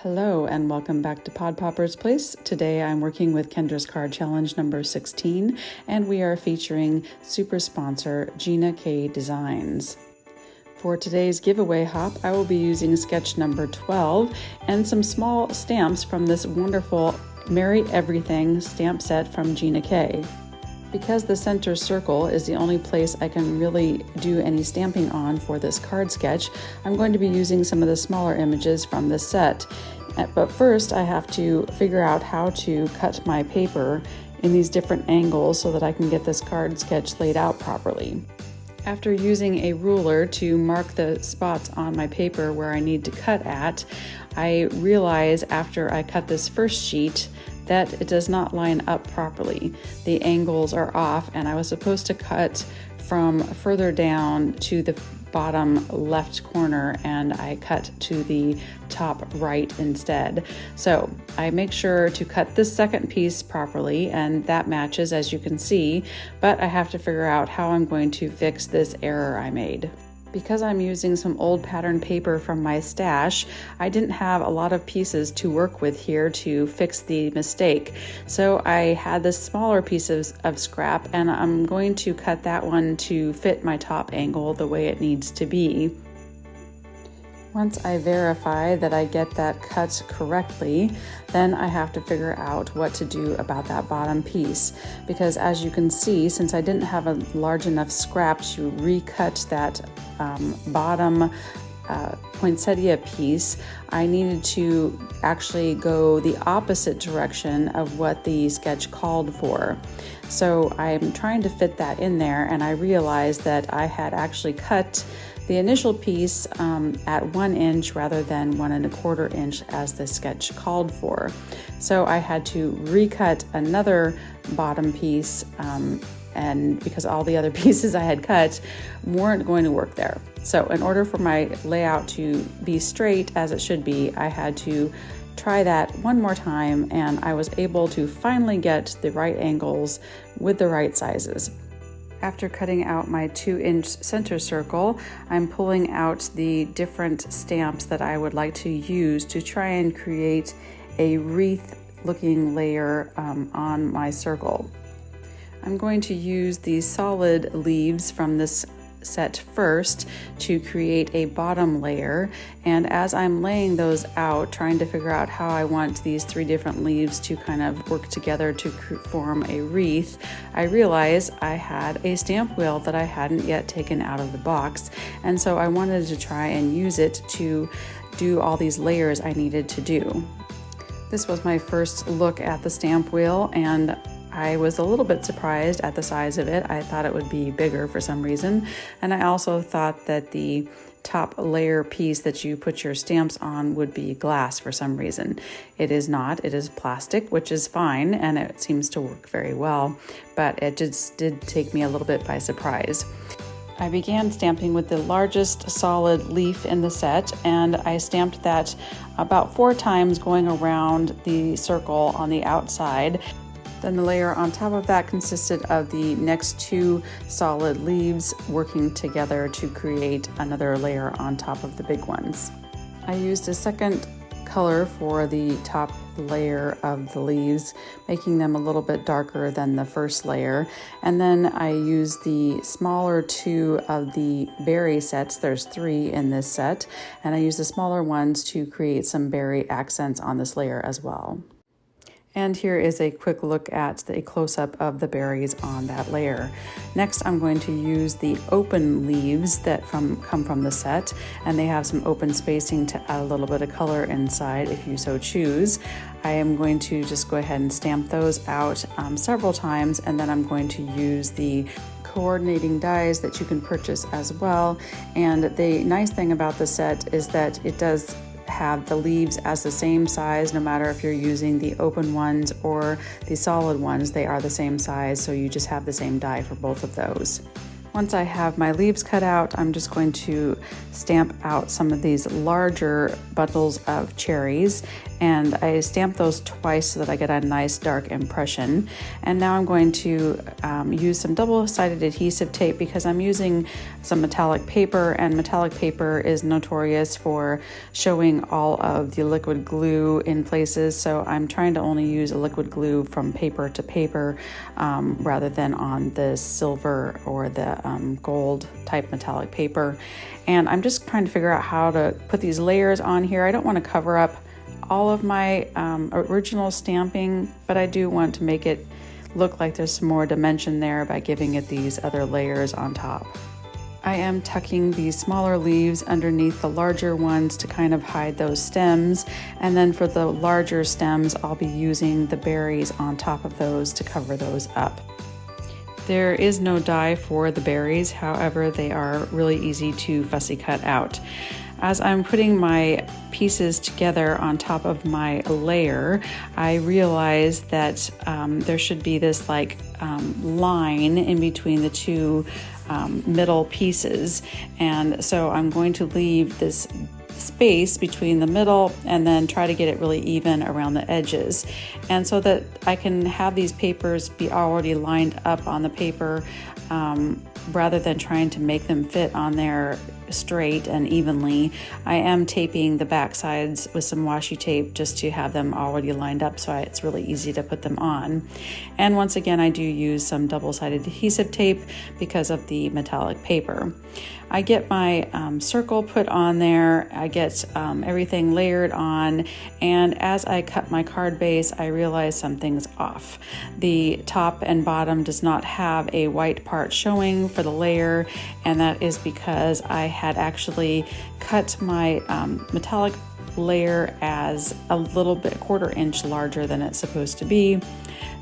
Hello and welcome back to Pod Popper's Place. Today I'm working with Kendra's card challenge number 16 and we are featuring super sponsor Gina K Designs. For today's giveaway hop, I will be using sketch number 12 and some small stamps from this wonderful Merry Everything stamp set from Gina K. Because the center circle is the only place I can really do any stamping on for this card sketch, I'm going to be using some of the smaller images from this set. But first I have to figure out how to cut my paper in these different angles so that I can get this card sketch laid out properly. After using a ruler to mark the spots on my paper where I need to cut at, I realize after I cut this first sheet that it does not line up properly. The angles are off and I was supposed to cut from further down to the bottom left corner and I cut to the top right instead. So I make sure to cut this second piece properly and that matches, as you can see, but I have to figure out how I'm going to fix this error I made. Because I'm using some old pattern paper from my stash, I didn't have a lot of pieces to work with here to fix the mistake. So I had this smaller piece of scrap and I'm going to cut that one to fit my top angle the way it needs to be. Once I verify that I get that cut correctly, then I have to figure out what to do about that bottom piece. Because as you can see, since I didn't have a large enough scrap to recut that bottom poinsettia piece, I needed to actually go the opposite direction of what the sketch called for. So I'm trying to fit that in there and I realized that I had actually cut the initial piece at 1 inch rather than 1 1/4 inch as the sketch called for. So I had to recut another bottom piece and because all the other pieces I had cut weren't going to work there. So in order for my layout to be straight as it should be, I had to try that one more time and I was able to finally get the right angles with the right sizes. After cutting out my 2-inch center circle, I'm pulling out the different stamps that I would like to use to try and create a wreath looking layer on my circle. I'm going to use these solid leaves from this set first to create a bottom layer, and as I'm laying those out, trying to figure out how I want these 3 different leaves to kind of work together to form a wreath, I realized I had a stamp wheel that I hadn't yet taken out of the box, and so I wanted to try and use it to do all these layers I needed to do. This was my first look at the stamp wheel and I was a little bit surprised at the size of it. I thought it would be bigger for some reason. And I also thought that the top layer piece that you put your stamps on would be glass for some reason. It is not. It is plastic, which is fine, and it seems to work very well, but it just did take me a little bit by surprise. I began stamping with the largest solid leaf in the set, and I stamped that about 4 times going around the circle on the outside. Then the layer on top of that consisted of the next 2 solid leaves working together to create another layer on top of the big ones. I used a second color for the top layer of the leaves, making them a little bit darker than the first layer. And then I used the smaller 2 of the berry sets. There's 3 in this set. And I used the smaller ones to create some berry accents on this layer as well. And here is a quick look at the close-up of the berries on that layer. Next, I'm going to use the open leaves that come from the set, and they have some open spacing to add a little bit of color inside if you so choose. I am going to just go ahead and stamp those out several times, and then I'm going to use the coordinating dies that you can purchase as well. And the nice thing about the set is that it does have the leaves as the same size no matter if you're using the open ones or the solid ones. They are the same size, so you just have the same die for both of those. Once I have my leaves cut out, I'm just going to stamp out some of these larger bundles of cherries, and I stamped those twice so that I get a nice dark impression. And now I'm going to use some double-sided adhesive tape because I'm using some metallic paper, and metallic paper is notorious for showing all of the liquid glue in places, so I'm trying to only use a liquid glue from paper to paper rather than on the silver or the gold type metallic paper. And I'm just trying to figure out how to put these layers on here. I don't want to cover up all of my original stamping, but I do want to make it look like there's some more dimension there by giving it these other layers on top. I am tucking these smaller leaves underneath the larger ones to kind of hide those stems, and then for the larger stems I'll be using the berries on top of those to cover those up. There is no die for the berries, however they are really easy to fussy cut out. As I'm putting my pieces together on top of my layer, I realized that there should be this line in between the two middle pieces, and so I'm going to leave this space between the middle and then try to get it really even around the edges, and so that I can have these papers be already lined up on the paper rather than trying to make them fit on there straight and evenly. I am taping the back sides with some washi tape just to have them already lined up so it's really easy to put them on. And once again, I do use some double-sided adhesive tape because of the metallic paper. I get my circle put on there, I get everything layered on, and as I cut my card base, I realize something's off. The top and bottom does not have a white part showing for the layer, and that is because I had actually cut my metallic layer as a little bit, 1/4 inch larger than it's supposed to be.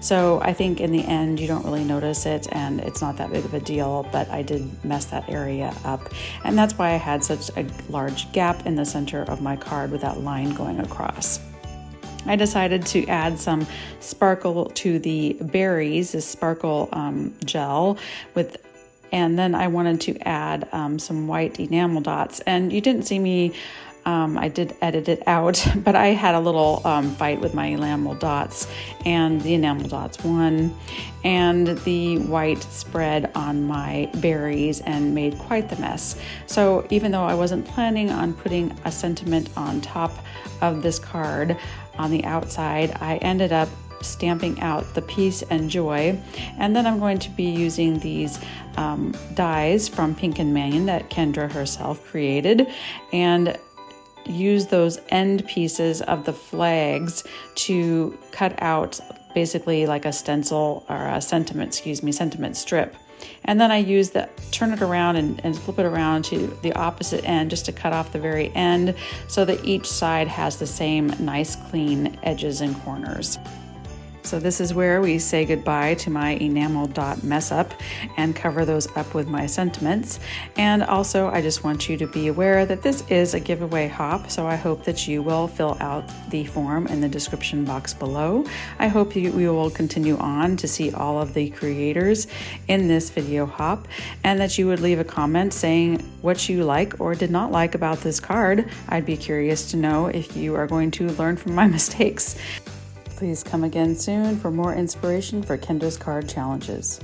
So I think in the end you don't really notice it and it's not that big of a deal, but I did mess that area up. And that's why I had such a large gap in the center of my card with that line going across. I decided to add some sparkle to the berries, this sparkle gel and then I wanted to add some white enamel dots. And you didn't see me, I did edit it out, but I had a little fight with my enamel dots, and the enamel dots won, and the white spread on my berries and made quite the mess. So even though I wasn't planning on putting a sentiment on top of this card on the outside, I ended up stamping out the peace and joy. And then I'm going to be using these dies from Pink and Main that Kendra herself created, and use those end pieces of the flags to cut out basically like a stencil or a sentiment strip. And then I turn it around and flip it around to the opposite end just to cut off the very end so that each side has the same nice clean edges and corners. So this is where we say goodbye to my enamel dot mess up and cover those up with my sentiments. And also I just want you to be aware that this is a giveaway hop, so I hope that you will fill out the form in the description box below. I hope we will continue on to see all of the creators in this video hop, and that you would leave a comment saying what you like or did not like about this card. I'd be curious to know if you are going to learn from my mistakes. Please come again soon for more inspiration for Kendra's card challenges.